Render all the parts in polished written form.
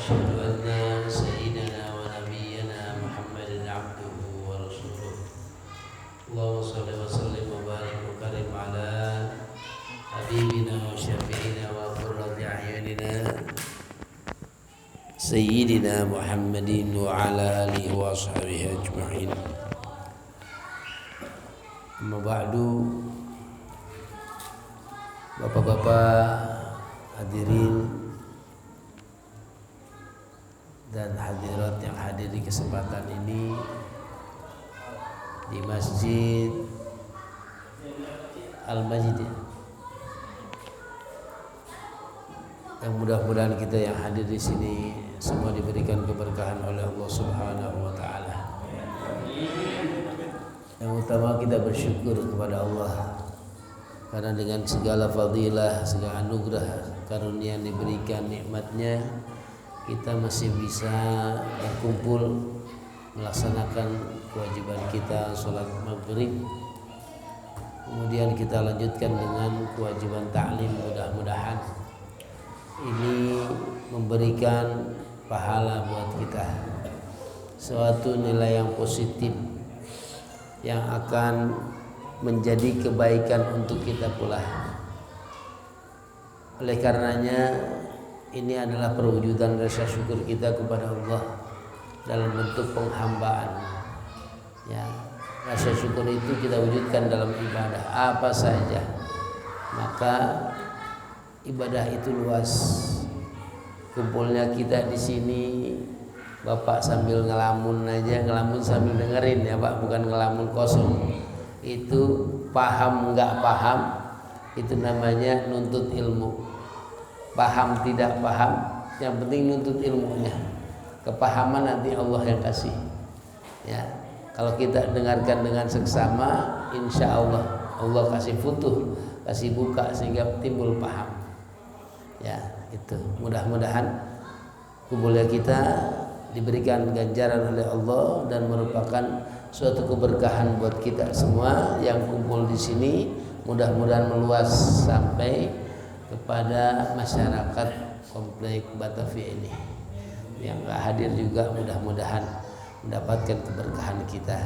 وأشهد أن سيدنا ونبينا محمد عبده ورسوله اللهم صل وسلم وبارك وكرم على حبيبنا وشفيعنا وقرة أعيننا سيدنا محمد وعلى آله وأصحابه أجمعين. Amma ba'du. Bapak-bapak hadirin dan hadirat yang hadir di kesempatan ini di Masjid Al-Majid, yang mudah-mudahan kita yang hadir di sini semua diberikan keberkahan oleh Allah Subhanahu wa taala. Yang utama kita bersyukur kepada Allah karena dengan segala fadilah, segala anugerah karunia yang diberikan, nikmatnya kita masih bisa berkumpul melaksanakan kewajiban kita sholat maghrib. Kemudian kita lanjutkan dengan kewajiban ta'lim. Mudah-mudahan ini memberikan pahala buat kita, suatu nilai yang positif yang akan menjadi kebaikan untuk kita pula. Oleh karenanya ini adalah perwujudan rasa syukur kita kepada Allah dalam bentuk penghambaan. Ya, rasa syukur itu kita wujudkan dalam ibadah apa saja. Maka ibadah itu luas. Kumpulnya kita di sini, Bapak sambil ngelamun aja, ngelamun sambil dengerin ya Pak, bukan ngelamun kosong. Itu paham nggak paham, itu namanya nuntut ilmu. Paham tidak paham, yang penting nuntut ilmunya. Kepahaman nanti Allah yang kasih. Ya, kalau kita dengarkan dengan seksama, insya Allah Allah kasih futuh, kasih buka sehingga timbul paham. Ya, itu mudah-mudahan kumpulnya kita diberikan ganjaran oleh Allah dan merupakan suatu keberkahan buat kita semua yang kumpul di sini. Mudah-mudahan meluas sampai kepada masyarakat komplek Batavia ini. Yang gak hadir juga mudah-mudahan mendapatkan keberkahan kita.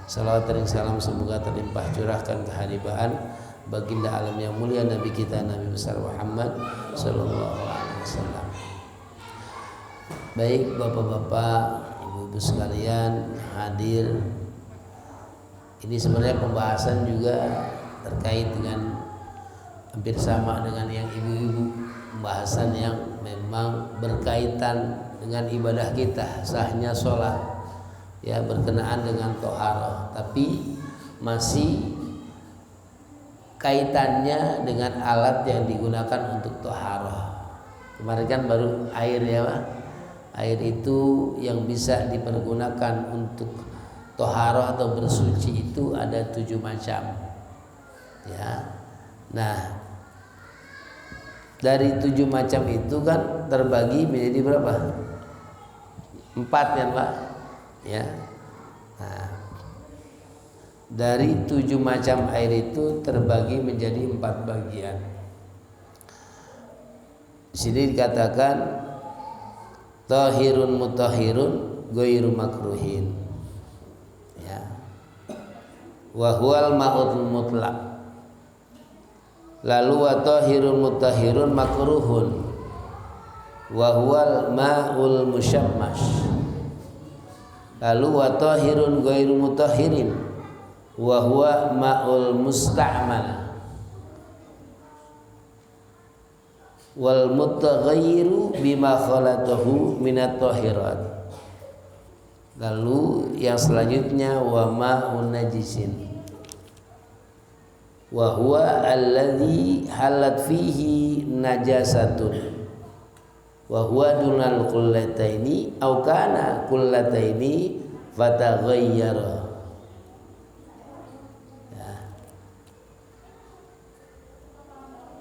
Salawat dan salam semoga terlimpah curahkan keharibaan baginda alam yang mulia Nabi kita Nabi besar Muhammad sallallahu alaihi wasallam. Baik bapak-bapak, ibu-ibu sekalian hadir. Ini sebenarnya pembahasan juga terkait dengan hampir sama dengan yang ibu-ibu. Pembahasan yang memang berkaitan dengan ibadah kita, sahnya sholat, ya berkenaan dengan toharoh, tapi masih kaitannya dengan alat yang digunakan untuk toharoh. Kemarin kan baru air ya Pak. Air itu yang bisa dipergunakan untuk toharoh atau bersuci itu ada 7 macam. Ya, nah dari 7 macam itu kan terbagi menjadi berapa? 4 ya Pak. Ya. Nah, dari 7 macam air itu terbagi menjadi 4 bagian. Di sini dikatakan tahirun mutahhirun ghairu makruhin. Ya. Wa huwal ma'ul mutlaq. Lalu wa tahirun mutahhirun makruhun. Wa huwal ma'ul musyammash. Lalu wa tahirun ghairu mutahhirin. Wa huwa ma'ul musta'mal. Wal mutaghayyiru bima khalatahu minat tahirat. Lalu yang selanjutnya wa ma'un najisin wa huwa alladhi halat fihi najasatun wa huwa dunal qullataini aw kana qullataini fataghayyara.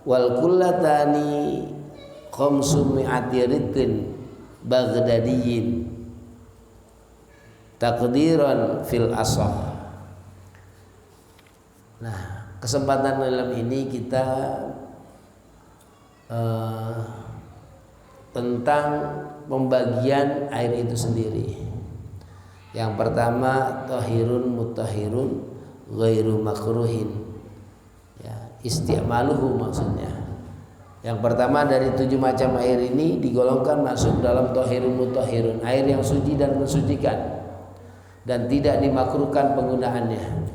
Wal kullatani khamsumi'ati ridlin baghdadiyin taqdiran fil asah. Nah, kesempatan malam ini kita tentang pembagian air itu sendiri. Yang pertama tahirun mutahhirun ghairu makruhin. Ya, isti'maluhu maksudnya. Yang pertama dari 7 macam air ini digolongkan masuk dalam tahirun mutahhirun, air yang suci dan mensucikan dan tidak dimakruhkan penggunaannya.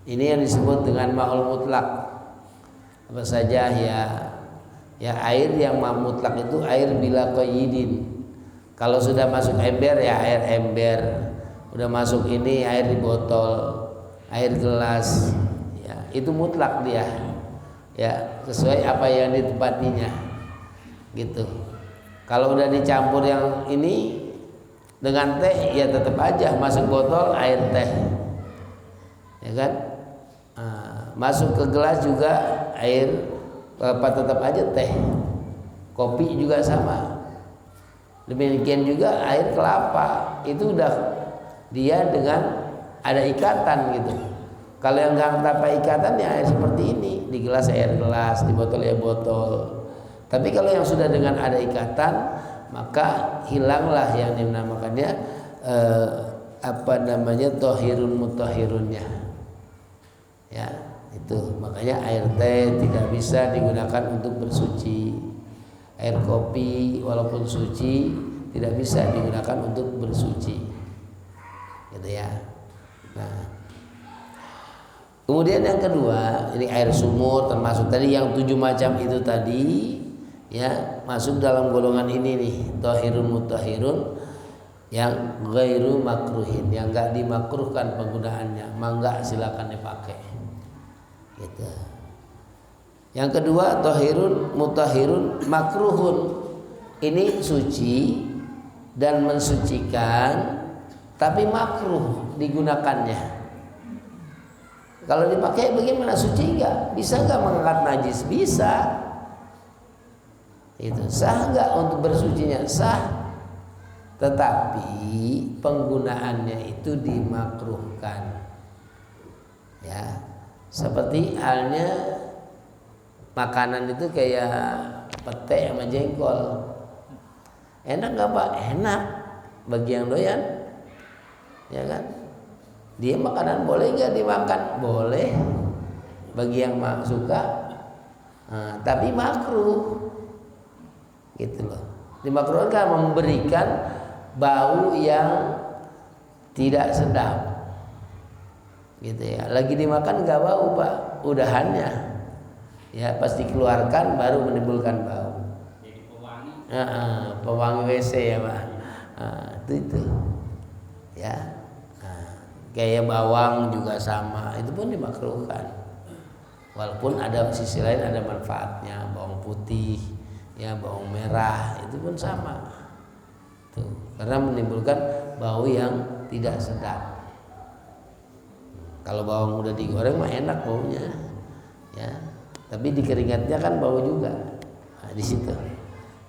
Ini yang disebut dengan ma'ul mutlak. Apa saja ya air yang mutlak itu air bila qayyidin. Kalau sudah masuk ember ya air ember, udah masuk ini air di botol, air gelas, ya itu mutlak dia, ya sesuai apa yang ditempatinya, gitu. Kalau udah dicampur yang ini dengan teh ya tetap aja masuk botol air teh, ya kan? Masuk ke gelas juga air tetap aja teh, kopi juga sama. Demikian juga air kelapa itu udah dia dengan ada ikatan gitu. Kalau yang nggak tanpa ikatan ya air seperti ini, di gelas air gelas, di botol ya botol. Tapi kalau yang sudah dengan ada ikatan maka hilanglah yang dinamakannya tahirun mutahhirunnya. Ya, itu makanya air teh tidak bisa digunakan untuk bersuci. Air kopi walaupun suci tidak bisa digunakan untuk bersuci, gitu ya. Nah, kemudian yang kedua ini air sumur, termasuk tadi yang 7 macam itu tadi, ya masuk dalam golongan ini nih, tahirun mutahhirun yang ghairu makruhin, yang enggak dimakruhkan penggunaannya, mangga silakan dipakai, gitu. Yang kedua tahirun mutahhirun makruhun, ini suci dan mensucikan tapi makruh digunakannya. Kalau dipakai bagaimana, suci enggak? Bisa enggak mengangkat najis? Bisa. Itu sah enggak untuk bersucinya? Sah. Tetapi penggunaannya itu dimakruhkan. Ya. Seperti halnya makanan itu kayak pete sama jengkol. Enak gak Pak? Enak bagi yang doyan, ya kan? Dia makanan boleh gak dimakan? Boleh bagi yang suka. Tapi makruh, gitu loh. Dimakruhkan memberikan bau yang tidak sedap, gitu ya. Lagi dimakan gak bau Pak, udahannya ya pasti keluarkan baru menimbulkan bau. Jadi pewangi. Pewangi WC ya Pak. Itu ya. Kayak bawang juga sama, itu pun dimakruhkan. Walaupun ada sisi lain ada manfaatnya, bawang putih, ya bawang merah itu pun sama. Tuh, karena menimbulkan bau yang tidak sedap. Kalau bawang udah digoreng mah enak baunya, ya. Tapi di keringatnya kan bau juga. Nah, di situ.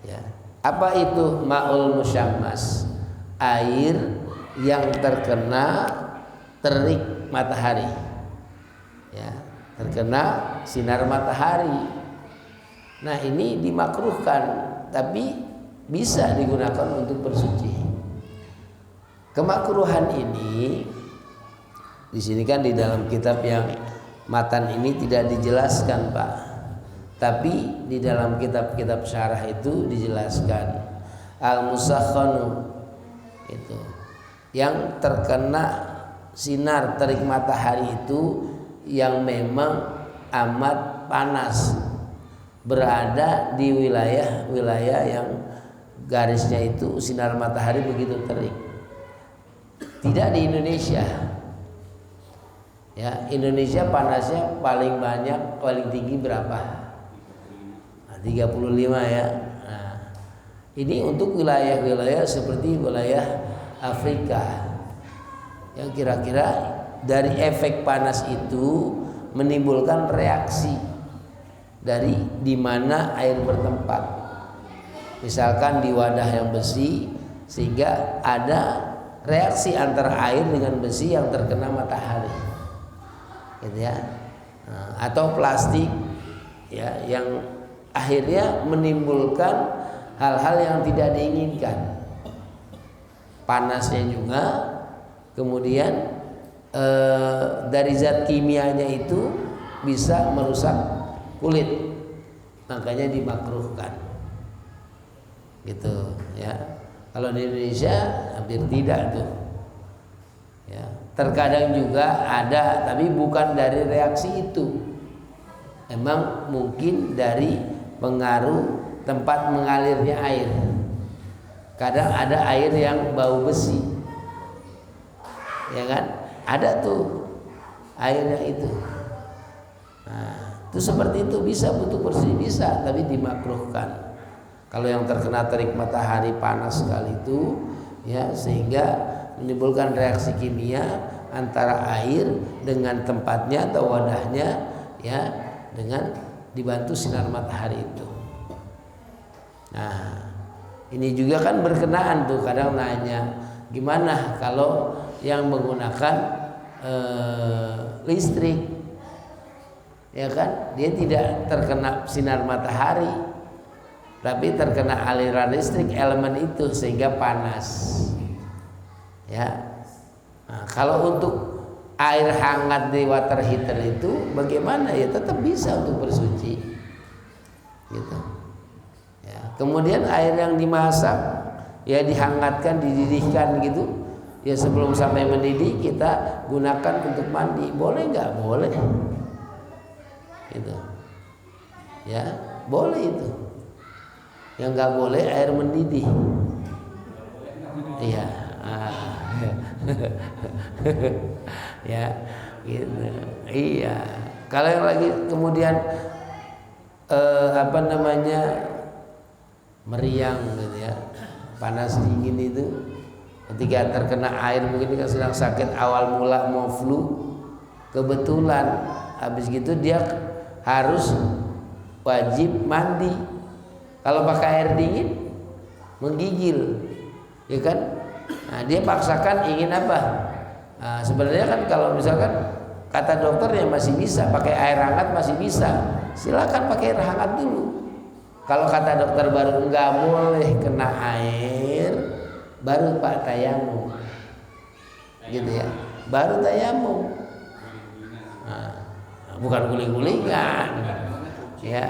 Ya. Apa itu ma'ul musyammas? Air yang terkena terik matahari. Ya, terkena sinar matahari. Nah, ini dimakruhkan, tapi bisa digunakan untuk bersuci. Kemakruhan ini di sini kan di dalam kitab yang matan ini tidak dijelaskan Pak, tapi di dalam kitab-kitab syarah itu dijelaskan al-musakhkhanu itu yang terkena sinar terik matahari itu yang memang amat panas, berada di wilayah-wilayah yang garisnya itu sinar matahari begitu terik. Tidak di Indonesia. Ya, Indonesia panasnya paling banyak, paling tinggi berapa? 35 ya. Nah, ini untuk wilayah-wilayah seperti wilayah Afrika yang kira-kira dari efek panas itu menimbulkan reaksi dari di mana air bertempat. Misalkan di wadah yang besi, sehingga ada reaksi antara air dengan besi yang terkena matahari, gitu ya. Atau plastik ya yang akhirnya menimbulkan hal-hal yang tidak diinginkan. Panasnya juga, kemudian dari zat kimianya itu bisa merusak kulit, makanya dimakruhkan gitu ya. Kalau di Indonesia hampir tidak tuh ya. Terkadang juga ada, tapi bukan dari reaksi itu, emang mungkin dari pengaruh tempat mengalirnya air. Kadang ada air yang bau besi, ya kan? Ada tuh airnya itu. Nah, itu seperti itu bisa butuh bersih bisa, tapi dimakruhkan. Kalau yang terkena terik matahari panas sekali itu, ya sehingga menimbulkan reaksi kimia antara air dengan tempatnya atau wadahnya, ya dengan dibantu sinar matahari itu. Nah, ini juga kan berkenaan tuh, kadang nanya gimana kalau yang menggunakan listrik, ya kan, dia tidak terkena sinar matahari, tapi terkena aliran listrik elemen itu sehingga panas. Ya, nah, kalau untuk air hangat di water heater itu bagaimana ya, tetap bisa untuk bersuci, gitu. Ya, kemudian air yang dimasak, ya dihangatkan, dididihkan gitu, ya sebelum sampai mendidih kita gunakan untuk mandi, boleh nggak? Boleh, gitu. Ya, boleh itu. Yang nggak boleh air mendidih. Iya. Ya, gitu. Iya. Kalau yang lagi kemudian meriang gitu ya, panas dingin itu, ketika terkena air, mungkin dia sedang sakit awal mula mau flu, kebetulan habis gitu dia harus wajib mandi. Kalau pakai air dingin menggigil, ya kan? Nah, dia paksakan ingin apa? Nah, sebenarnya kan kalau misalkan kata dokter ya masih bisa pakai air hangat, masih bisa, silakan pakai air hangat dulu. Kalau kata dokter baru nggak boleh kena air, baru Pak tayamum, gitu ya, baru tayamum. Nah, bukan guling-gulingan, ya.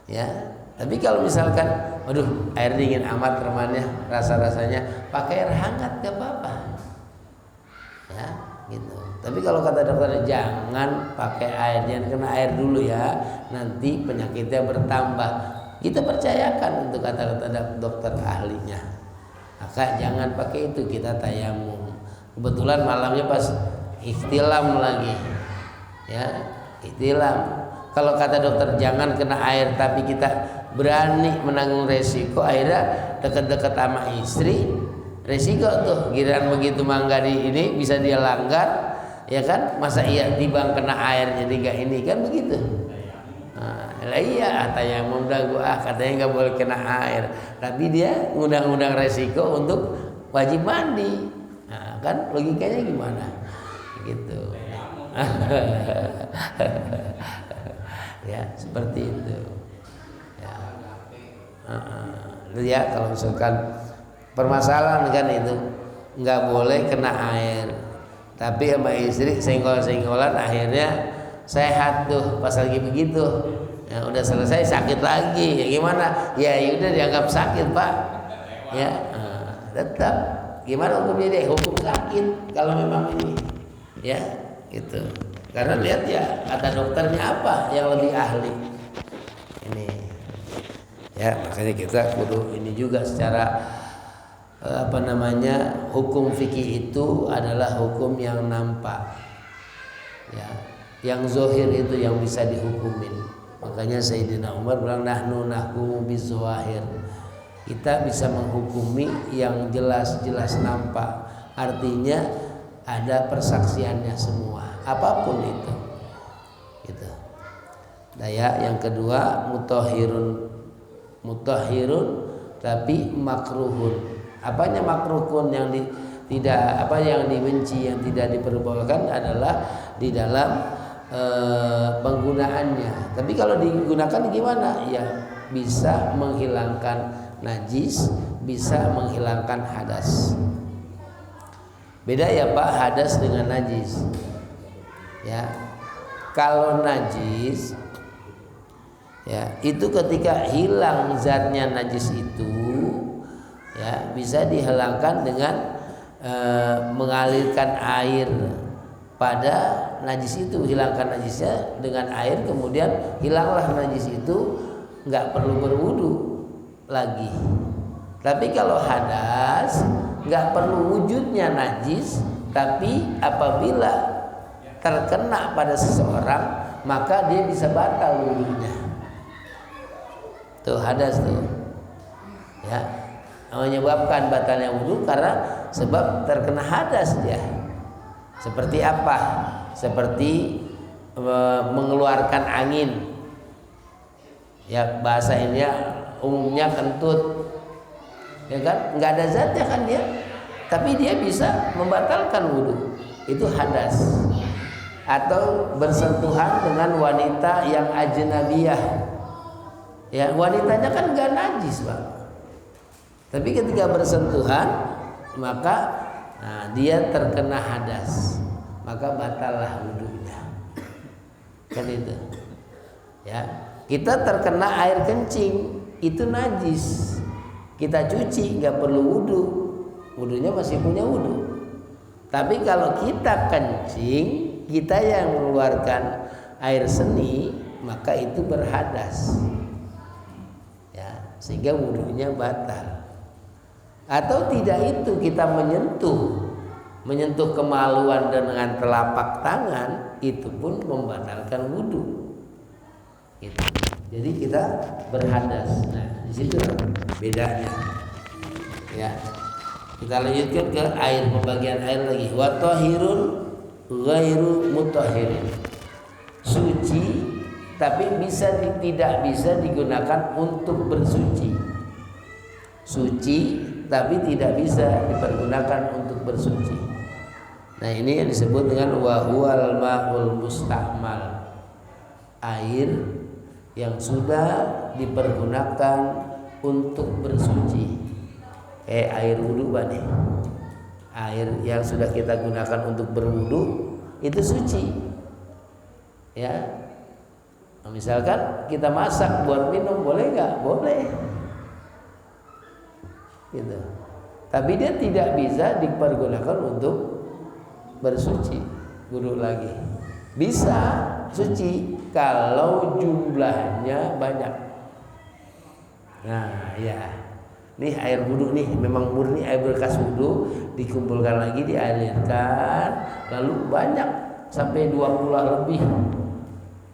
Ya, tapi kalau misalkan, waduh, air dingin amat temannya, rasa-rasanya pakai air hangat gak apa-apa, ya, gitu. Tapi kalau kata dokter jangan pakai air, jangan kena air dulu ya, nanti penyakitnya bertambah. Kita percayakan untuk kata-kata dokter ahlinya. Maka jangan pakai itu, kita tayamum. Kebetulan malamnya pas ihtilam lagi, ya, ihtilam. Kalau kata dokter jangan kena air, tapi kita berani menanggung resiko, akhirnya dekat-dekat sama istri, resiko tuh, giliran begitu mangga di ini bisa dia langgar, ya kan? Masa iya timbang kena air jadi gak ini, kan begitu? Nah, iya, tayamum dah gua, katanya nggak boleh kena air, tapi dia ngundang-undang resiko untuk wajib mandi. Nah, kan logikanya gimana? Gitu. Ya seperti itu ya. Kalau misalkan permasalahan kan itu nggak boleh kena air, tapi sama istri senggol-senggolan, akhirnya sehat tuh pas lagi begitu, ya udah selesai sakit lagi, ya gimana ya, udah dianggap sakit Pak, ya tetap gimana hukumnya dia, hukum sakit kalau memang ini, ya gitu. Karena lihat ya kata dokternya apa yang lebih ahli ini, ya makanya kita kudu ini juga secara hukum fikih itu adalah hukum yang nampak, ya, yang zohir itu yang bisa dihukumin. Makanya Sayyidina Umar bilang nahnu nahkumu bizawahir, kita bisa menghukumi yang jelas-jelas nampak, artinya ada persaksiannya semua, apapun itu, gitu. Daya yang kedua mutahhirun tapi makruhun. Apanya makruhun? Yang yang dibenci, yang tidak diperbolehkan adalah di dalam penggunaannya. Tapi kalau digunakan gimana? Ya bisa menghilangkan najis, bisa menghilangkan hadas. Beda ya Pak, hadas dengan najis. Ya, kalau najis, ya itu ketika hilang zatnya najis itu, ya bisa dihilangkan dengan mengalirkan air pada najis itu, hilangkan najisnya dengan air, kemudian hilanglah najis itu, nggak perlu berwudu lagi. Tapi kalau hadas nggak perlu wujudnya najis, tapi apabila terkena pada seseorang maka dia bisa batal wudunya. Tuh hadas tuh, ya menyebabkan batalnya wudu karena sebab terkena hadas dia. Seperti apa? Seperti mengeluarkan angin. Ya bahasa ini umumnya kentut. Ya kan? Nggak ada zatnya kan dia, tapi dia bisa membatalkan wudu. Itu hadas. Atau bersentuhan dengan wanita yang ajnabiyah. Ya wanitanya kan nggak najis Pak. Tapi ketika bersentuhan maka dia terkena hadas, maka batallah wudunya. Kan itu. Ya, kita terkena air kencing itu najis. Kita cuci nggak perlu wudu, wudunya masih punya wudu. Tapi kalau kita kencing, kita yang mengeluarkan air seni, maka itu berhadas. Ya, sehingga wudunya batal. Atau tidak itu kita menyentuh kemaluan dengan telapak tangan, itu pun membatalkan wudu. Gitu. Jadi kita berhadas. Nah, di situ bedanya. Ya. Kita lanjutkan ke air, pembagian air lagi. Wa tahirun ghairu mutahhirin. Suci tapi tidak bisa digunakan untuk bersuci. Suci tapi tidak bisa dipergunakan untuk bersuci. Nah, ini yang disebut dengan wa huwal ma'ul musta'mal. Air yang sudah dipergunakan untuk bersuci. Air wudu nih. Air yang sudah kita gunakan untuk berwudu itu suci. Ya. Nah, misalkan kita masak buat minum, boleh nggak? Boleh. Gitu. Tapi dia tidak bisa dipergunakan untuk bersuci, wudu lagi. Bisa suci kalau jumlahnya banyak. Nah, ya. Nih air wudu nih, memang murni air bekas wudu, dikumpulkan lagi, dialirkan, lalu banyak sampai 2 kula lebih.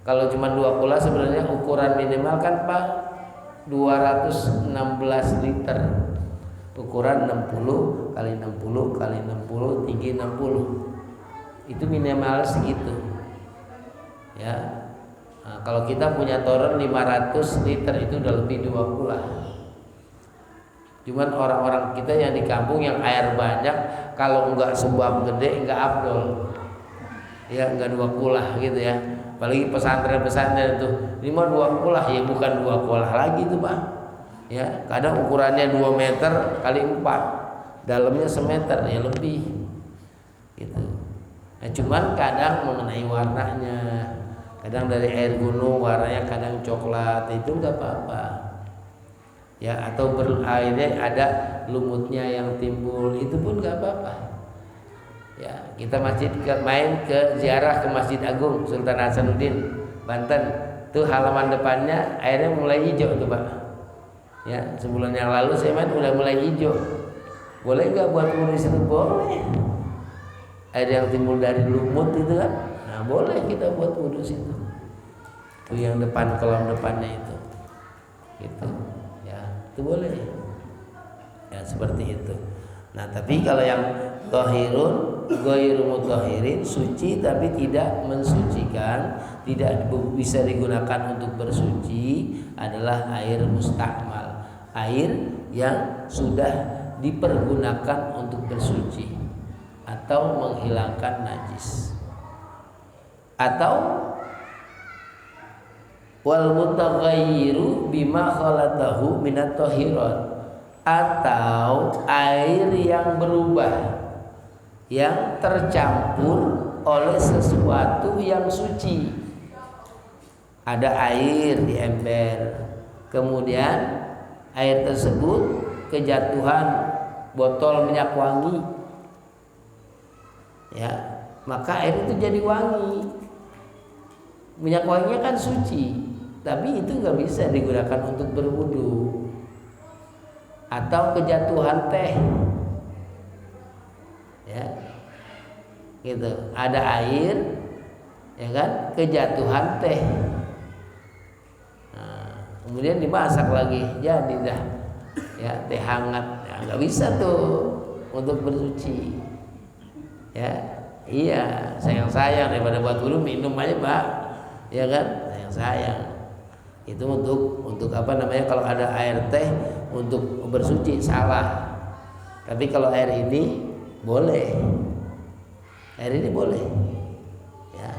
Kalau cuma 2 kula sebenarnya ukuran minimal kan Pak 216 liter. Ukuran 60 kali 60 kali 60 tinggi 60. Itu minimal segitu. Ya. Nah, kalau kita punya toren 500 liter itu udah lebih 2 kula. Cuman orang-orang kita yang di kampung yang air banyak, kalau enggak sebab gede enggak afdol. Ya enggak 2 kulah gitu ya. Apalagi pesantren-pesantren itu 2 kulah, ya bukan 2 kulah lagi itu Pak. Ya, kadang ukurannya 2 meter kali 4. Dalamnya semeter ya lebih. Gitu. Nah, cuman kadang mengenai warnanya. Kadang dari air gunung warnanya kadang coklat, itu enggak apa-apa. Ya, atau airnya ada lumutnya yang timbul, itu pun nggak apa-apa. Ya, kita main ke ziarah ke Masjid Agung Sultan Hasanuddin Banten, tuh halaman depannya airnya mulai hijau tuh Pak. Ya, sebulan yang lalu saya main udah mulai hijau. Boleh nggak buat wudu di situ? Boleh. Air yang timbul dari lumut itu kan, nah boleh kita buat wudu situ. Tuh yang depan kolam depannya itu, gitu. Itu boleh ya, seperti itu. Nah, tapi kalau yang tahirun ghairu mutahhirin, suci tapi tidak mensucikan, tidak bisa digunakan untuk bersuci, adalah air mustakmal, air yang sudah dipergunakan untuk bersuci atau menghilangkan najis. Atau wal mutaghayyiru bima khalatahu minat tahirat, atau air yang berubah, yang tercampur oleh sesuatu yang suci. Ada air di ember, kemudian air tersebut kejatuhan botol minyak wangi, ya, maka air itu jadi wangi. Minyak wanginya kan suci, tapi itu nggak bisa digunakan untuk berwudu. Atau kejatuhan teh, ya, gitu. Ada air, ya kan, kejatuhan teh. Nah, kemudian dimasak lagi, jadi dah, ya, teh hangat. Ya, nggak bisa tuh untuk bersuci, ya. Iya, sayang daripada buat wudu minum aja, Pak. Ya kan, sayang. Itu untuk apa namanya, kalau ada air teh untuk bersuci salah. Tapi kalau air ini boleh. Air ini boleh. Ya.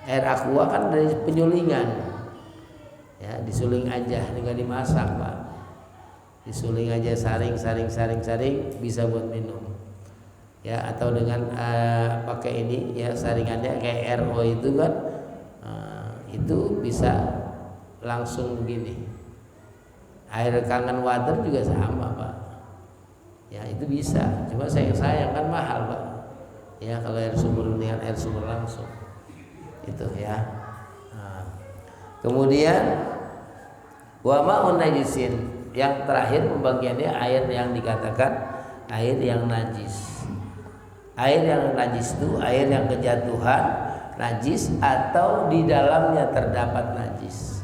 Air aqua kan dari penyulingan. Ya, disuling aja, nggak dimasak, Pak. Disuling aja, saring bisa buat minum. Ya, atau dengan pakai ini, ya, saringannya kayak RO itu kan, itu bisa langsung begini. Air kangen water juga sama, Pak. Ya, itu bisa. Cuma sayang kan mahal, Pak. Ya, kalau air sumur dengan air sumur langsung. Itu ya. Nah. Kemudian wa ma'un najisin, yang terakhir pembagiannya air yang dikatakan air yang najis. Air yang najis itu air yang kejatuhan najis atau di dalamnya terdapat najis,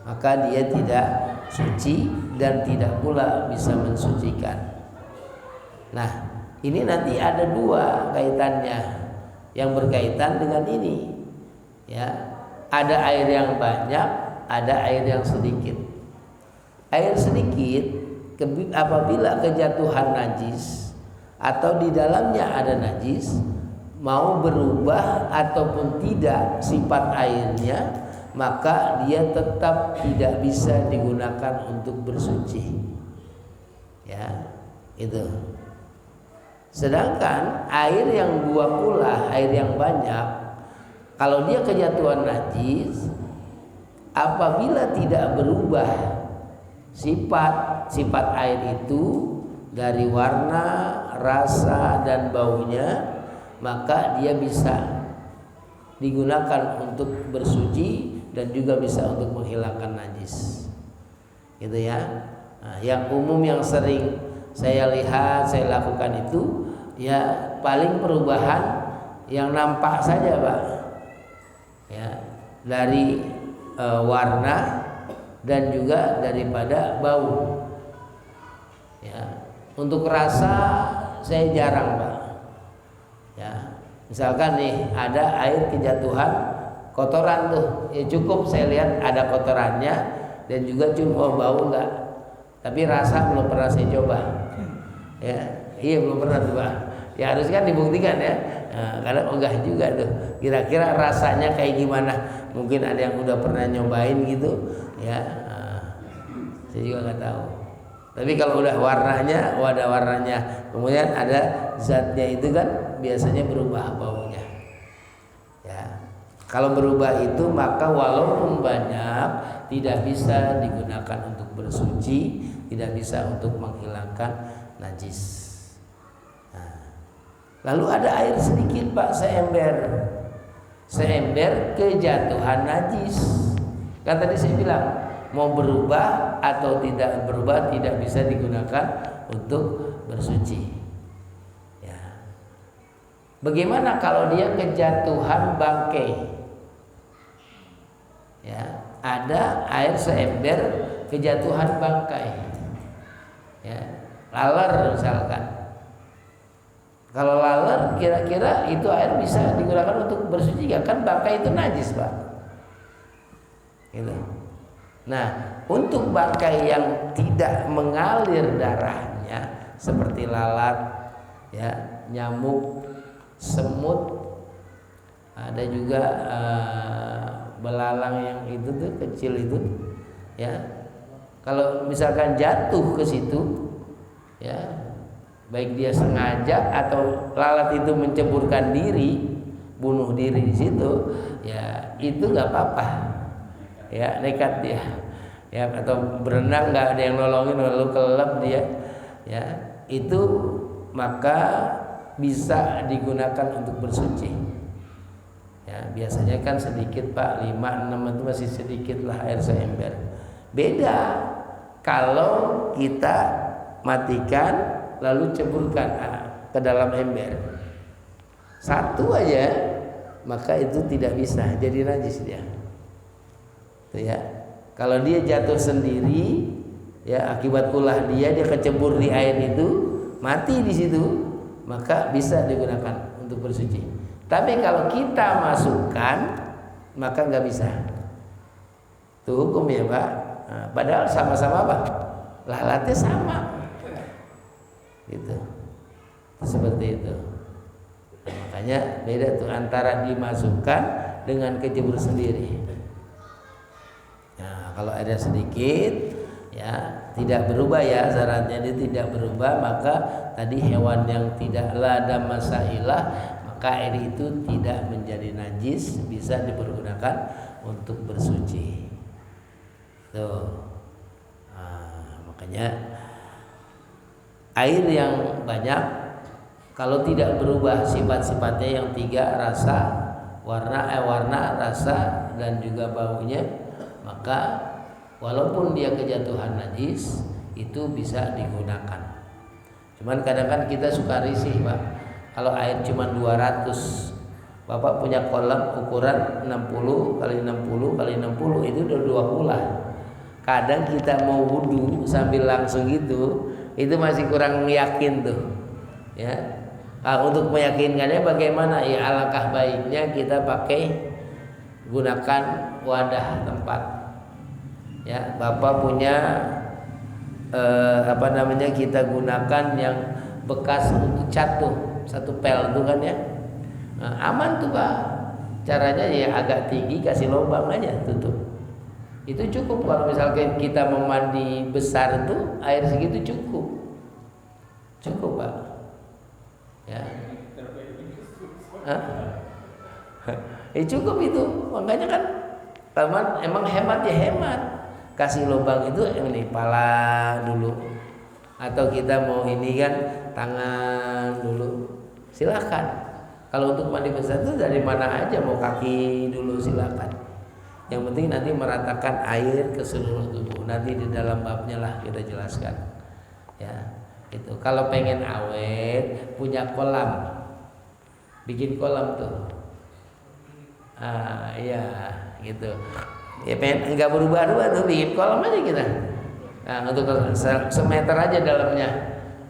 maka dia tidak suci dan tidak pula bisa mensucikan. Nah, ini nanti ada dua kaitannya yang berkaitan dengan ini, ya. Ada air yang banyak, ada air yang sedikit. Air sedikit apabila kejatuhan najis atau di dalamnya ada najis, mau berubah ataupun tidak sifat airnya, maka dia tetap tidak bisa digunakan untuk bersuci. Ya, itu. Sedangkan air yang dua pula, air yang banyak, kalau dia kejatuhan najis, apabila tidak berubah sifat air itu dari warna, rasa, dan baunya, maka dia bisa digunakan untuk bersuci dan juga bisa untuk menghilangkan najis. Gitu ya. Nah, yang umum yang sering saya lihat, saya lakukan itu, ya, paling perubahan yang nampak saja, Pak. Ya, dari warna dan juga daripada bau. Ya, untuk rasa saya jarang, Pak. Ya, misalkan nih ada air kejatuhan kotoran tuh, ya cukup saya lihat ada kotorannya dan juga cuma bau enggak, tapi rasa belum pernah saya coba. Ya, iya belum pernah tuh, Pak. Ya harus kan dibuktikan ya. Nah, kadang enggak juga tuh. Kira-kira rasanya kayak gimana? Mungkin ada yang udah pernah nyobain gitu, ya. Nah, saya juga nggak tahu. Tapi kalau udah warnanya, ada warnanya, kemudian ada zatnya itu kan biasanya berubah baunya. Ya, kalau berubah itu maka walaupun banyak tidak bisa digunakan untuk bersuci, tidak bisa untuk menghilangkan najis. Nah, lalu ada air sedikit, Pak, seember kejatuhan najis. Kan tadi saya bilang mau berubah atau tidak berubah tidak bisa digunakan untuk bersuci. Ya. Bagaimana kalau dia kejatuhan bangkai? Ya, ada air seember kejatuhan bangkai. Ya, laler misalkan. Kalau laler kira-kira itu air bisa digunakan untuk bersuci, kan bangkai itu najis, Pak. Gitu. Nah, untuk bangkai yang tidak mengalir darahnya seperti lalat, ya, nyamuk, semut, ada juga belalang yang itu tuh kecil itu, ya. Kalau misalkan jatuh ke situ, ya, baik dia sengaja atau lalat itu menceburkan diri, bunuh diri di situ, ya itu nggak apa-apa, ya nekat dia, ya atau berenang nggak ada yang nolongin lalu kelelep dia, ya itu maka bisa digunakan untuk bersuci. Ya biasanya kan sedikit Pak, 5-6 itu masih sedikit lah air seember. Beda kalau kita matikan lalu ceburkan ke dalam ember satu aja, maka itu tidak bisa, jadi najis dia. Tuh ya. Kalau dia jatuh sendiri, ya akibat ulah dia kecebur di air itu, mati di situ, maka bisa digunakan untuk bersuci. Tapi kalau kita masukkan, maka nggak bisa. Itu hukum ya Pak. Nah, padahal sama-sama apa? Lalatnya sama. Gitu. Seperti itu. Nah, makanya beda tuh antara dimasukkan dengan kecebur sendiri. Nah, kalau airnya sedikit, ya tidak berubah ya syaratnya, dia tidak berubah, maka tadi hewan yang tidak lada masailah, maka air itu tidak menjadi najis, bisa dipergunakan untuk bersuci. Tuh. Nah, makanya air yang banyak kalau tidak berubah sifat-sifatnya yang 3, rasa, warna, rasa dan juga baunya, maka walaupun dia kejatuhan najis itu bisa digunakan. Cuman kadang-kadang kita suka risih Pak, kalau air cuma 200, Bapak punya kolam ukuran 60 kali 60 kali 60, itu udah 2 bulan. Kadang kita mau wudu sambil langsung gitu, itu masih kurang yakin tuh, ya. Nah, untuk meyakinkannya bagaimana? Ya alangkah baiknya kita pakai gunakan wadah tempat. Ya, Bapak punya kita gunakan yang bekas untuk cat tuh, 1 pel tuh kan ya. Nah, aman tuh Pak. Caranya ya agak tinggi, kasih lubang aja tutup. Itu cukup. Kalau misalkan kita mau mandi besar tuh air segitu cukup Pak, ya. Cukup itu. Makanya kan teman emang hemat ya hemat, kasih lubang itu yang ini pala dulu, atau kita mau ini kan tangan dulu, silakan. Kalau untuk mandi besar itu dari mana aja, mau kaki dulu silakan. Yang penting nanti meratakan air ke seluruh tubuh. Nanti di dalam babnya lah kita jelaskan. Ya, itu. Kalau pengen awet, punya kolam, bikin kolam tuh. Iya, gitu. Ya pengen nggak berubah-ubah tuh, bikin kolam aja kita. Nah, untuk semeter aja dalamnya,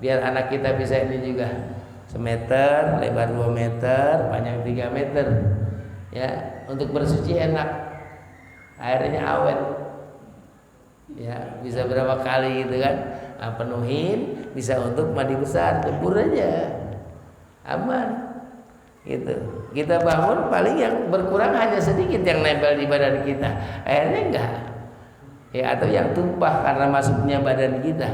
biar anak kita bisa ini juga. Semeter, lebar 2 meter, panjang 3 meter. Ya, untuk bersuci enak. Airnya awet, ya bisa berapa kali gitu kan. Nah, penuhin, bisa untuk mandi besar, cebur aja, aman gitu. Kita bangun paling yang berkurang hanya sedikit yang nempel di badan kita, airnya enggak, ya, atau yang tumpah karena masuknya badan kita,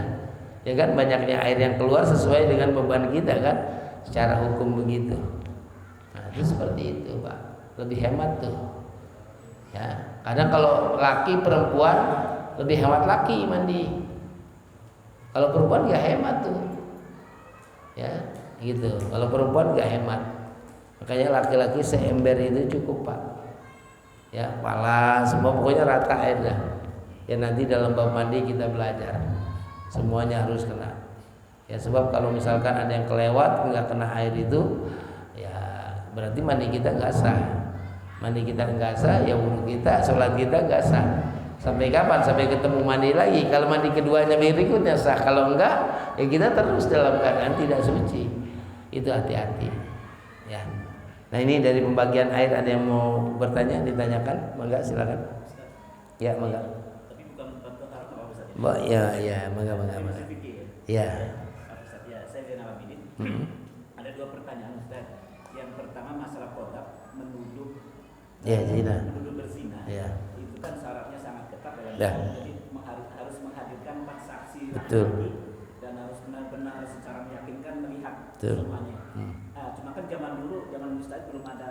ya kan, banyaknya air yang keluar sesuai dengan beban kita kan, secara hukum begitu. Nah, itu seperti itu Pak, lebih hemat tuh, ya. Kadang kalau laki perempuan lebih hemat laki mandi. Kalau perempuan nggak hemat tuh, ya gitu. Kalau perempuan nggak hemat, makanya laki-laki seember itu cukup Pak. Ya pala semua pokoknya rata air dah. Ya nanti dalam bab mandi kita belajar, semuanya harus kena. Ya sebab kalau misalkan ada yang kelewat nggak kena air itu, ya berarti mandi kita nggak sah. Mandi kita nggak sah, ya wudu kita, sholat kita nggak sah. Sampai kapan? Sampai ketemu mandi lagi. Kalau mandi keduanya berikutnya sah, kalau enggak, ya kita terus dalam keadaan tidak suci. Itu hati-hati. Ya. Nah ini dari pembagian air, ada yang mau bertanya, ditanyakan? Mangga silakan. Ya mangga. Tapi bukan apa Ustaz? Ya, mangga. Ya. Ya, saya Zainal Abidin. Ada 2 pertanyaan Ustaz. Yang pertama masalah kotak menuduh Ya, zina. Menuduh berzina. Ya. Itu kan syaratnya sangat ketat dalam Ya. Islam. Jadi harus menghadirkan 4 saksi Betul. dan harus benar-benar secara meyakinkan melihat Betul. semuanya. Nah, cuma kan zaman mustahil belum ada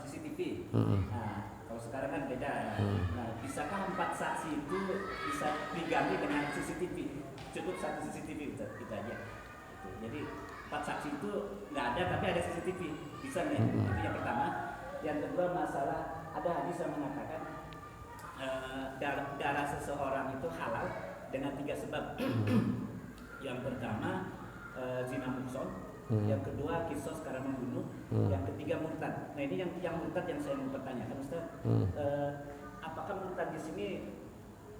CCTV. Nah, kalau sekarang kan beda. Nah, bisakah 4 saksi itu bisa diganti dengan CCTV? Cukup 1 CCTV kita aja. Gitu. Jadi 4 saksi itu nggak ada tapi ada CCTV. Bisa nggak? Itu yang pertama. Yang kedua masalah ada hadis yang mengatakan darah seseorang itu halal dengan 3 sebab. Yang pertama zina muhson, yang kedua kisos karena membunuh, yang ketiga murtad. Nah ini yang murtad yang saya mau pertanyakan Ustaz. Apakah murtad di sini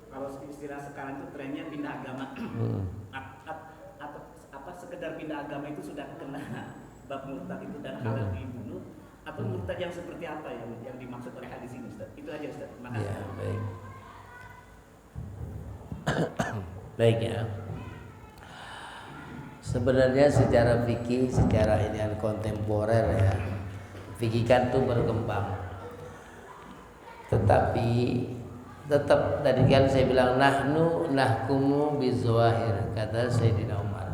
kalau istilah sekarang itu trennya pindah agama? Atau apa sekedar pindah agama itu sudah kena bab murtad itu dan halal dibunuh? Atau murtad yang seperti apa yang dimaksud oleh hadis ini Ustaz? Itu aja Ustaz. Terima kasih. Ya, baik. Baik ya. Sebenarnya secara fikih, secara inian kontemporer ya, fikih kan tuh berkembang. Tetapi tetap tadi kan saya bilang nahnu nahkumu bizawahir, kata Sayyidina Umar.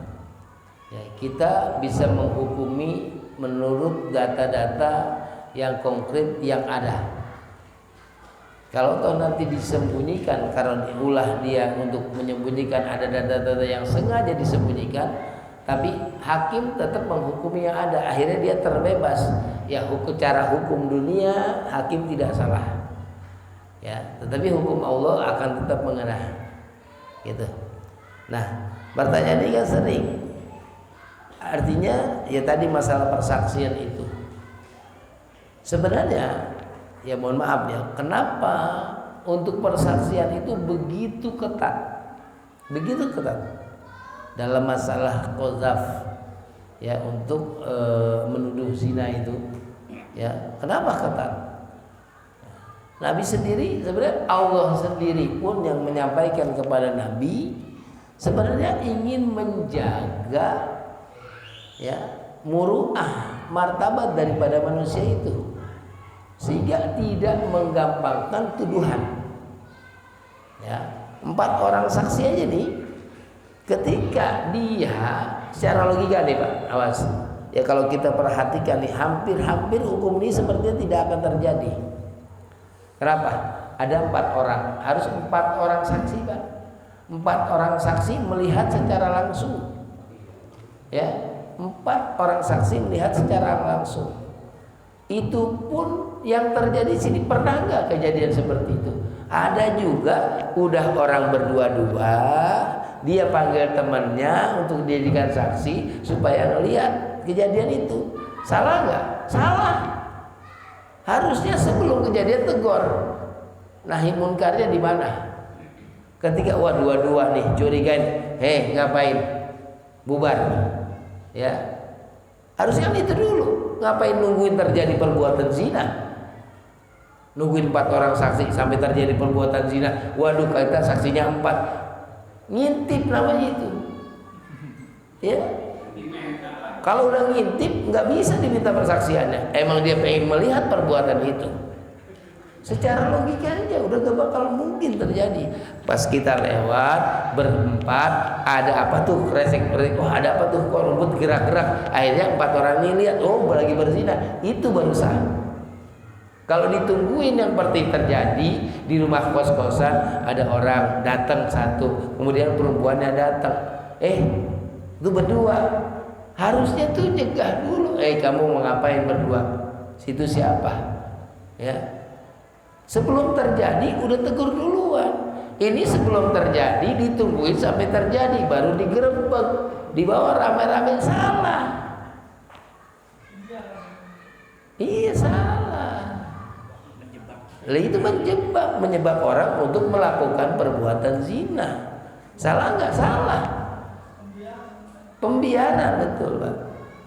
Ya, kita bisa menghukumi menurut data-data yang konkret yang ada. Kalau toh nanti disembunyikan karena ulah dia untuk menyembunyikan ada data-data yang sengaja disembunyikan, tapi hakim tetap menghukumi yang ada. Akhirnya dia terbebas. Ya, cara hukum dunia hakim tidak salah. Ya, tetapi hukum Allah akan tetap mengena. Gitu. Nah, pertanyaan ini kan sering. Artinya ya tadi masalah persaksian itu. Sebenarnya ya mohon maaf ya, kenapa untuk persaksian itu begitu ketat? Begitu ketat dalam masalah qadzaf ya, untuk menuduh zina itu ya. Kenapa ketat? Nabi sendiri, sebenarnya Allah sendiri pun yang menyampaikan kepada Nabi sebenarnya ingin menjaga ya muruah martabat daripada manusia itu, sehingga tidak menggampangkan tuduhan. Ya, 4 orang saksi aja nih, ketika dia secara logika nih Pak, awas. Ya kalau kita perhatikan nih, hampir hukum ini sepertinya tidak akan terjadi. Kenapa? Ada 4 orang, harus 4 orang saksi Pak. 4 orang saksi melihat secara langsung. Ya, 4 orang saksi melihat secara langsung. Itu pun yang terjadi di sini, pernah nggak kejadian seperti itu? Ada juga udah orang berdua-dua, dia panggil temannya untuk dijadikan saksi supaya ngelihat kejadian itu. Salah nggak? Salah. Harusnya sebelum kejadian tegur. Nahi munkarnya di mana? Ketika dua-dua nih curigain, ngapain? Bubar. Ya. Harusnya kan itu dulu. Ngapain nungguin terjadi perbuatan zina? Nungguin 4 orang saksi sampai terjadi perbuatan zina. Waduh, kita saksinya 4. Ngintip namanya itu. Ya. Kalau udah ngintip nggak bisa diminta persaksiannya. Emang dia pengen melihat perbuatan itu. Secara logika aja udah gak bakal mungkin terjadi. Pas kita lewat berempat, ada apa tuh kresek, oh ada apa tuh kok rumput gerak-gerak. Akhirnya 4 orang ini lihat, oh lagi berzina. Itu baru sah. Kalau ditungguin yang seperti terjadi di rumah kos-kosan, ada orang datang 1, kemudian perempuannya datang, itu berdua. Harusnya tuh cegah dulu. Kamu mau ngapain berdua? Situ siapa? Ya. Sebelum terjadi udah tegur duluan. Ini sebelum terjadi ditungguin sampai terjadi baru digerebek, dibawa rame-rame, salah. Iya salah. Itu menyebab orang untuk melakukan perbuatan zina. Salah nggak? Salah. Pembiaran, betul Pak.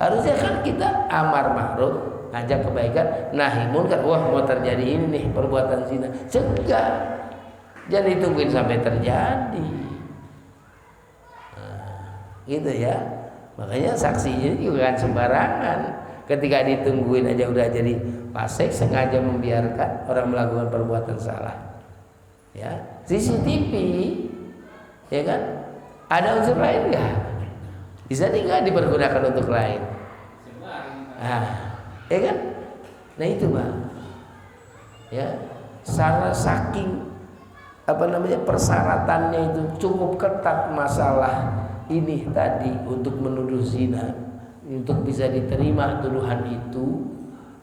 Harusnya kan kita amar ma'ruf, ngajak kebaikan, nahi munkar. Wah, mau terjadi ini nih perbuatan zina, cegah. Jangan ditungguin sampai terjadi. Gitu ya. Makanya saksinya juga kan sembarangan. ketika ditungguin aja udah jadi fasik, sengaja membiarkan orang melakukan perbuatan salah. Ya, CCTV, ya kan? Ada unsur lain nggak? Bisa nggak dipergunakan untuk lain? Ya kan? Nah itu Pak. Ya, saking persyaratannya itu cukup ketat masalah ini tadi untuk menuduh zina, untuk bisa diterima tuduhan itu,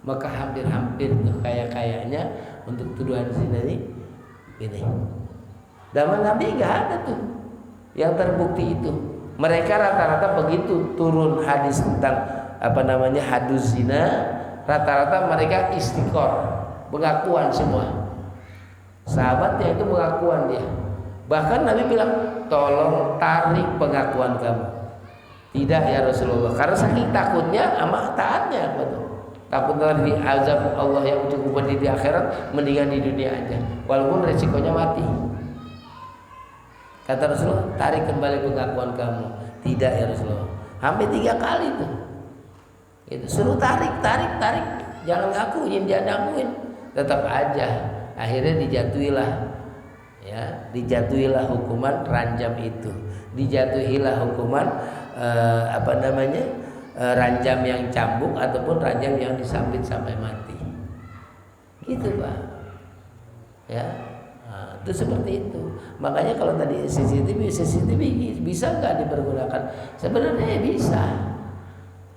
maka hampir-hampir tuh kayaknya untuk tuduhan zina ini gini. Zaman Nabi nggak ada tuh yang terbukti itu. Mereka rata-rata begitu turun hadis tentang hadus zina, rata-rata mereka istiqor, pengakuan semua. Sahabatnya itu pengakuan dia. Bahkan Nabi bilang, tolong tarik pengakuan kamu. Tidak ya Rasulullah, karena saking takutnya sama taatnya, betul. Takut nanti azab Allah yang cukup pedih di akhirat, mendingan di dunia aja, walaupun resikonya mati. Kata Rasulullah, tarik kembali pengakuan kamu. Tidak ya Rasulullah. Hampir 3 kali tuh. Itu suruh tarik, jangan ngakuin, jangan ngakuin. Tetap aja. Akhirnya dijatuhilah hukuman ranjam itu. Dijatuhilah hukuman ranjam yang cambuk ataupun ranjam yang disambit sampai mati. Gitu Pak. Ya. Itu seperti itu. Makanya kalau tadi CCTV bisa nggak dipergunakan? Sebenarnya bisa.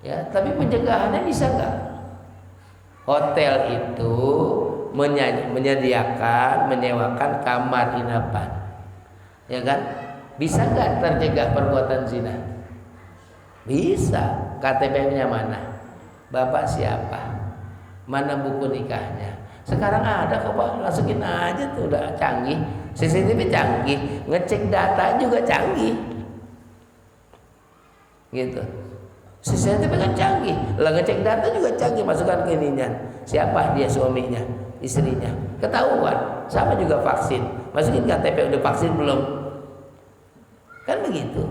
Ya, tapi pencegahannya bisa nggak? Hotel itu menyewakan kamar inapan, ya kan? Bisa nggak tercegah perbuatan zina? Bisa. KTP-nya mana? Bapak siapa? Mana buku nikahnya? Sekarang ada kok Pak, masukin aja tuh, udah canggih. CCTV canggih, ngecek data juga canggih. Gitu. CCTV kan canggih, lah ngecek data juga canggih, masukkan ke ininya. Siapa dia, suaminya, istrinya, ketahuan. Sama juga vaksin, masukin KTP, udah vaksin belum? Kan begitu.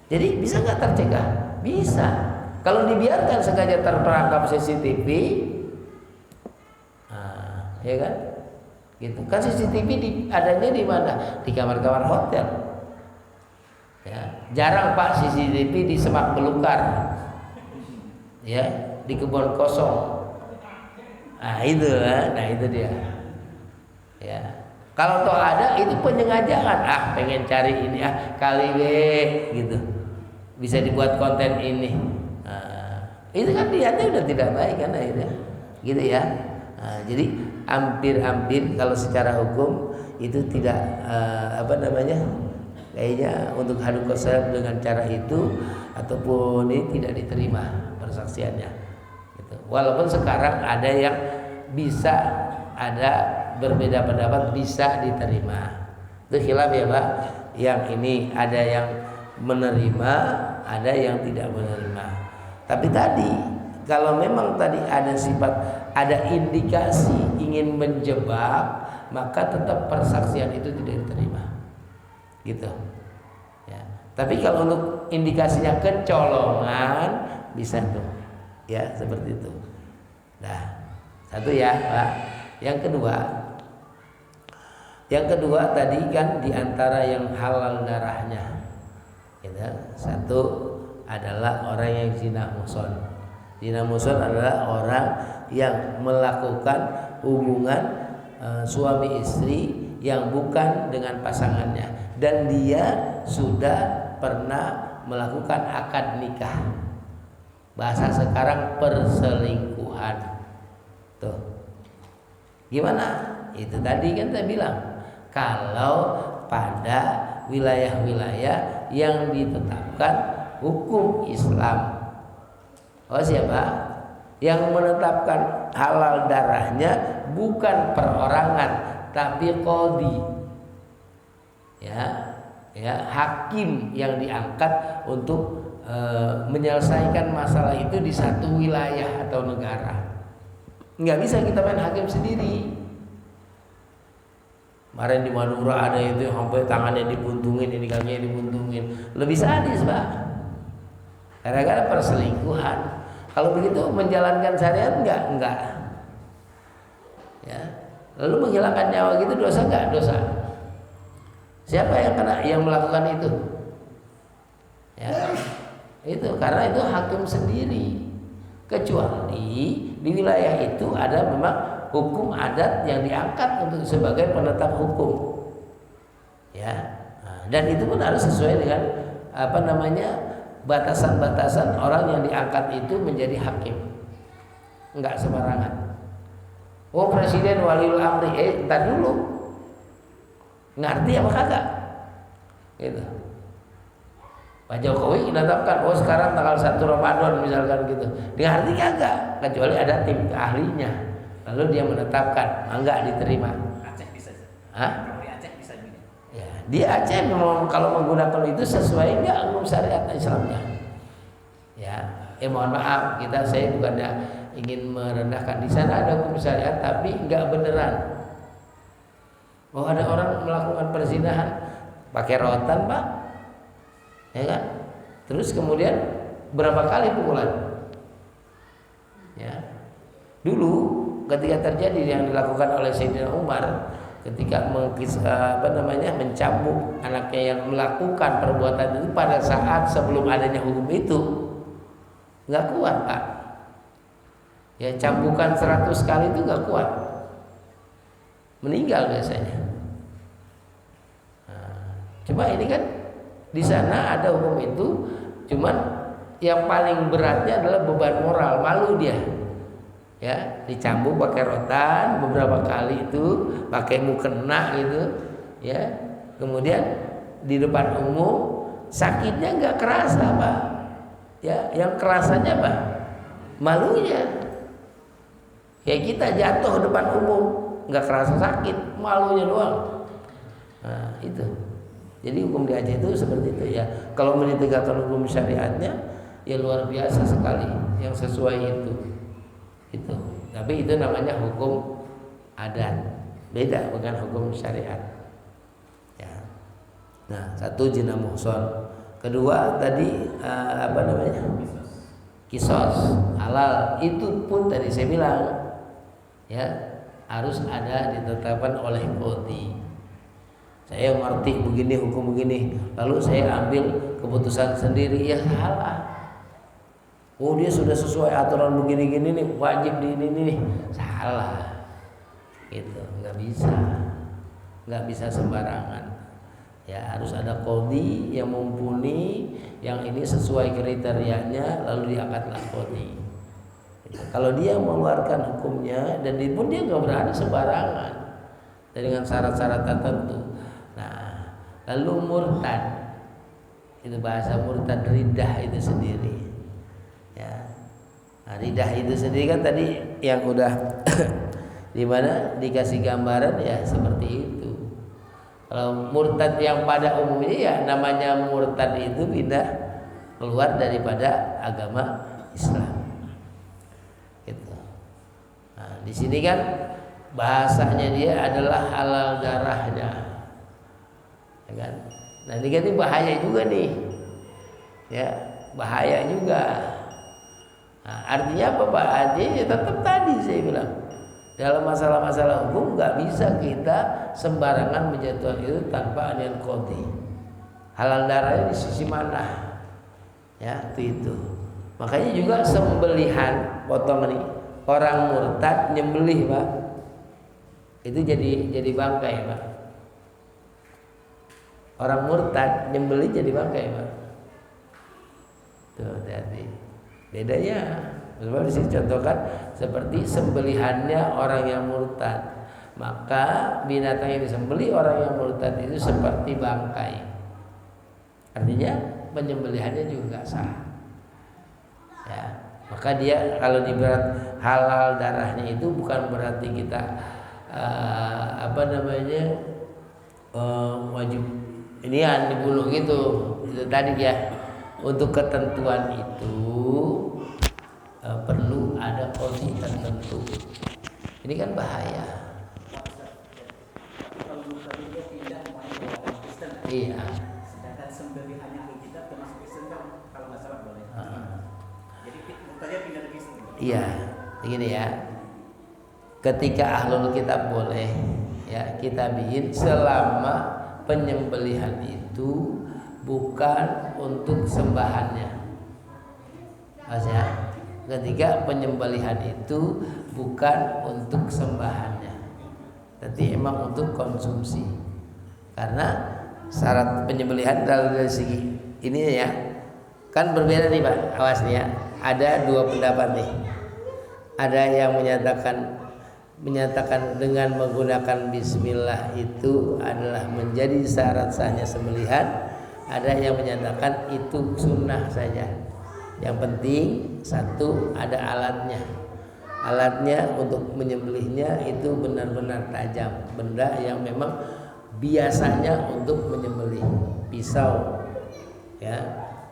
Jadi bisa nggak tercegah? Bisa. Kalau dibiarkan sengaja terperangkap CCTV, ya kan? Gitu. Kan CCTV adanya di mana? Di kamar-kamar hotel. Ya, jarang Pak CCTV di semak belukar. Ya, di kebun kosong. Nah itu dia. Ya. Kalau toh ada itu penyengajaan, pengen cari ini kali gitu. Bisa dibuat konten ini. Itu kan niatnya udah tidak baik kan akhirnya. Gitu ya. Jadi hampir kalau secara hukum itu tidak kayaknya untuk hadu qasam dengan cara itu ataupun ini tidak diterima persaksiannya gitu. Walaupun sekarang ada yang bisa, ada berbeda pendapat, bisa diterima. Itu khilaf ya Pak. Yang ini ada yang menerima, ada yang tidak menerima. Tapi tadi kalau memang tadi ada sifat, ada indikasi ingin menjebak, maka tetap persaksian itu tidak diterima. Gitu. Ya. Tapi kalau untuk indikasinya kecolongan bisa tuh. Ya, seperti itu. Nah, satu ya, Pak. Yang kedua tadi kan diantara yang halal darahnya. Gitu. Satu adalah orang yang zina muhsan. Zina muhsan adalah orang yang melakukan hubungan suami istri yang bukan dengan pasangannya, dan dia sudah pernah melakukan akad nikah. Bahasa sekarang perselingkuhan. Tuh. Gimana? Itu tadi kan saya bilang, kalau pada wilayah-wilayah yang ditetapkan hukum Islam. Oh siapa? Yang menetapkan halal darahnya bukan perorangan, tapi qadhi. Ya, hakim yang diangkat untuk menyelesaikan masalah itu di satu wilayah atau negara. Nggak bisa kita main hakim sendiri. Kemarin di Madura ada itu yang sampai tangannya dibuntungin, ini kakinya dibuntungin. Lebih sadis Pak. Gara-gara perselingkuhan. Kalau begitu menjalankan syariat enggak. Ya. Lalu menghilangkan nyawa gitu dosa enggak? Dosa. Siapa yang melakukan itu? Ya. Itu karena itu hakim sendiri. Kecuali di wilayah itu ada memang hukum adat yang diangkat untuk sebagai penetap hukum. Ya. Nah, dan itu pun harus sesuai dengan batasan-batasan orang yang diangkat itu menjadi hakim. Enggak sembarangan. Oh, presiden waliul amri, entar dulu. Ngerti apa kagak? Gitu. Pak Jokowi menetapkan, oh sekarang tanggal 1 Ramadan misalkan gitu. Dia ngerti kagak? Kecuali ada tim ahlinya. Lalu dia menetapkan, enggak diterima. Aceh bisa. Hah? Kalau di Aceh bisa juga. Ya, di Aceh memang kalau menggunakan itu sesuai enggak hukum syariat Islamnya. Ya, mohon maaf, saya bukannya ingin merendahkan. Di sana ada hukum syariat tapi enggak beneran. Oh, ada orang melakukan perzinahan pakai rotan, Pak. Ya kan? Terus kemudian berapa kali pukulan? Ya. Dulu ketika terjadi yang dilakukan oleh Sayyidina Umar ketika mencambuk anaknya yang melakukan perbuatan itu pada saat sebelum adanya hukum itu, nggak kuat, Pak. Ya, cambukan 100 kali itu nggak kuat. Meninggal biasanya. Nah, cuma ini kan di sana ada hukum itu, cuman yang paling beratnya adalah beban moral, malu dia. Ya, dicambuk pakai rotan beberapa kali itu, pakai mukena gitu, ya. Kemudian di depan umum sakitnya nggak kerasa, Pak. Ya, yang kerasanya apa? Malunya. Kayak kita jatuh depan umum nggak kerasa sakit, malunya doang. Nah, itu. Jadi hukum di Aceh itu seperti itu ya. Kalau menegakkan hukum syariatnya ya luar biasa sekali yang sesuai itu. Itu. Tapi itu namanya hukum adat. Beda dengan hukum syariat. Ya. Nah, satu zina muhsan. Kedua tadi Kisos halal. Itu pun tadi saya bilang ya harus ada ditetapkan oleh qadhi. Saya ngerti begini hukum begini, lalu saya ambil keputusan sendiri, ya salah. Oh, dia sudah sesuai aturan begini-gini nih, wajib di ini nih, salah. Gitu, nggak bisa sembarangan. Ya harus ada qadhi yang mumpuni, yang ini sesuai kriterianya, lalu diangkatlah qadhi. Kalau dia mengeluarkan hukumnya dan dia nggak berani sembarangan dengan syarat-syarat tertentu. Nah, lalu murtad, itu bahasa murtad riddah itu sendiri. Ya, nah, riddah itu sendiri kan tadi yang udah di mana dikasih gambaran ya seperti itu. Kalau murtad yang pada umumnya ya namanya murtad itu pindah keluar daripada agama Islam. Gitu. Nah, di sini kan bahasanya dia adalah halal darahnya. Ya kan? Nah, ini bahaya juga nih. Ya, bahaya juga. Nah, artinya apa, Pak? Artinya tetap tadi saya bilang dalam masalah-masalah hukum nggak bisa kita sembarangan menjatuhkan itu tanpa adanya qadhi. Halal darahnya di sisi mana? Ya, itu. Makanya juga sembelihan potongan ini orang murtad nyembelih, Pak. Itu jadi bangkai, Pak. Orang murtad nyembelih jadi bangkai, Pak. Tuh, hati-hati. Bedanya, sebab disini contohkan seperti sembelihannya orang yang murtad. Maka binatang yang disembelih orang yang murtad itu seperti bangkai. Artinya penyembelihannya juga nggak sah. Ya, maka dia kalau diberat halal darahnya itu bukan berarti kita wajib ini yang dibunuh gitu. Itu tadi ya. Untuk ketentuan itu perlu ada kondisi tertentu. Ini kan bahaya. Kalau murtad dia pindah ke Kristen. Iya. Sedangkan sembelihannya ahli kitab termasuk Kristen kan kalau nggak salah boleh. Jadi murtadnya pindah ke Iya, begini ya. Ketika ahlul kitab boleh ya kitabiyin selama penyembelihan itu bukan untuk sembahannya. Maksudnya ketika penyembelihan itu bukan untuk sembahannya, tapi emang untuk konsumsi. Karena syarat penyembelihan dari segi ini ya kan berbeda nih Pak. Awas nih ya, ada dua pendapat nih. Ada yang menyatakan dengan menggunakan bismillah itu adalah menjadi syarat sahnya sembelihan. Ada yang menyatakan itu sunnah saja. Yang penting satu ada alatnya. Alatnya untuk menyembelihnya itu benar-benar tajam, benda yang memang biasanya untuk menyembelih, pisau ya.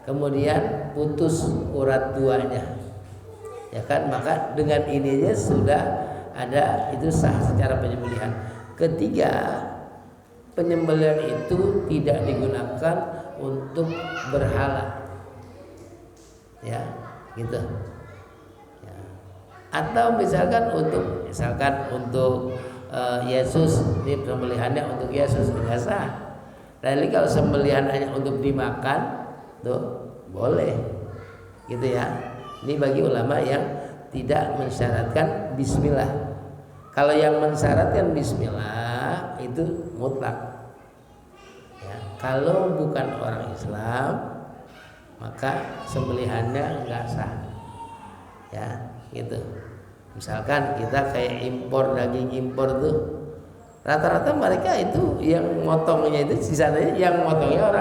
Kemudian putus urat duanya. Ya kan, maka dengan ininya sudah ada itu sah secara penyembelihan. Ketiga, penyembelihan itu tidak digunakan untuk berhala, ya, gitu. Ya. Atau misalkan untuk Yesus, ini sembelihannya untuk Yesus nggak sah. Tapi kalau sembelihan hanya untuk dimakan, tuh boleh, gitu ya. Ini bagi ulama yang tidak mensyaratkan bismillah. Kalau yang mensyaratkan bismillah itu mutlak. Ya, kalau bukan orang Islam maka sembelihannya enggak sah. Ya, gitu. Misalkan kita kayak impor daging impor tuh, rata-rata mereka itu yang motongnya itu sisanya yang motongnya orang